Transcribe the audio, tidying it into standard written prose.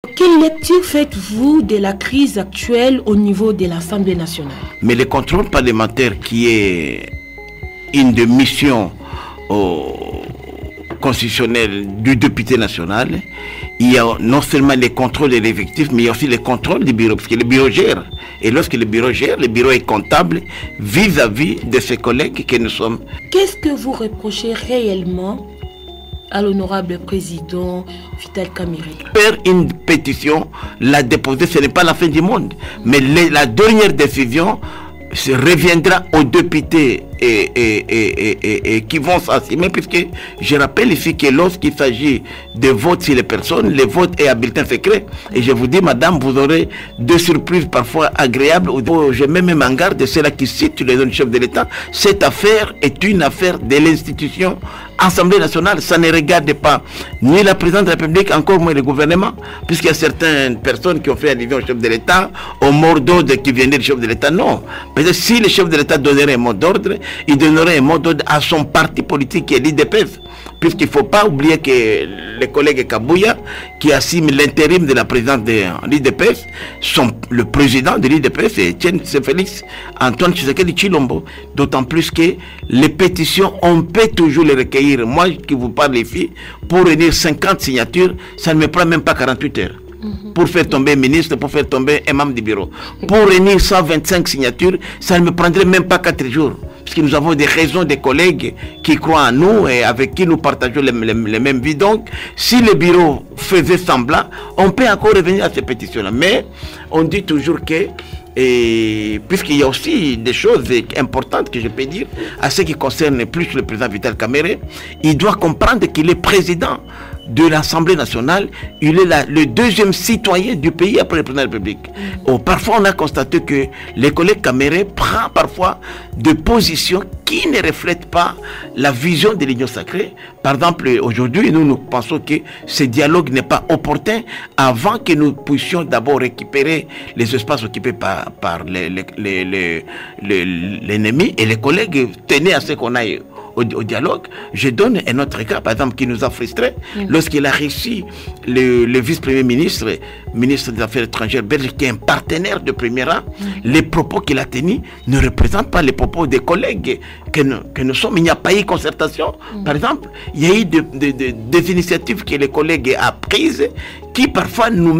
Quelle lecture faites-vous de la crise actuelle au niveau de l'Assemblée nationale? Mais le contrôle parlementaire qui est une des missions constitutionnelles du député national, il y a non seulement les contrôles de l'effectif, mais il y a aussi les contrôles du bureau, parce que le bureau gère. Et lorsque le bureau gère, le bureau est comptable vis-à-vis de ses collègues que nous sommes. Qu'est-ce que vous reprochez réellement à l'honorable président Vital Kamerhe? Faire une pétition, la déposer, ce n'est pas la fin du monde. Mais la dernière décision reviendra aux députés et qui vont s'assumer, puisque je rappelle ici que lorsqu'il s'agit de vote sur les personnes, le vote est à bulletin secret. Et je vous dis, madame, vous aurez des surprises parfois agréables. Je mets même en garde de ceux-là qui citent les autres chefs de l'État. Cette affaire est une affaire de l'institution Assemblée nationale. Ça ne regarde pas ni la présidente de la République, encore moins le gouvernement, puisqu'il y a certaines personnes qui ont fait allusion au chef de l'État, au mot d'ordre qui viendrait du chef de l'État. Non. Parce que si le chef de l'État donnerait un mot d'ordre, il donnerait un mot d'ordre à son parti politique qui est l'IDPS. Puisqu'il ne faut pas oublier que les collègues Kabouya, qui assument l'intérim de la présidence de l'IDPS, le président de l'IDPS, c'est Félix Antoine Tshisekedi Tshilombo. D'autant plus que les pétitions, on peut toujours les recueillir. Moi qui vous parle ici, pour réunir 50 signatures, ça ne me prend même pas 48 heures. Pour faire tomber un ministre, pour faire tomber un membre du bureau. Pour réunir 125 signatures, ça ne me prendrait même pas 4 jours. Parce que nous avons des raisons, des collègues qui croient en nous et avec qui nous partageons les mêmes vies. Donc, si le bureau faisait semblant, on peut encore revenir à ces pétitions-là. Mais on dit toujours que, puisqu'il y a aussi des choses importantes que je peux dire, à ce qui concerne plus le président Vital Kamerhe, il doit comprendre qu'il est président de l'Assemblée nationale, il est le deuxième citoyen du pays après le président de la République. Parfois, on a constaté que les collègues Kamerhe prennent parfois des positions qui ne reflètent pas la vision de l'Union sacrée. Par exemple, aujourd'hui, nous pensons que ce dialogue n'est pas opportun avant que nous puissions d'abord récupérer les espaces occupés par l'ennemi, et les collègues tenaient à ce qu'on aille au dialogue. Je donne un autre cas, par exemple, qui nous a frustrés. Lorsqu'il a reçu le vice-premier ministre, ministre des Affaires étrangères belge, qui est un partenaire de premier rang, les propos qu'il a tenus ne représentent pas les propos des collègues que nous sommes. Il n'y a pas eu concertation. Par exemple, il y a eu des initiatives que les collègues ont prises qui parfois nous mettent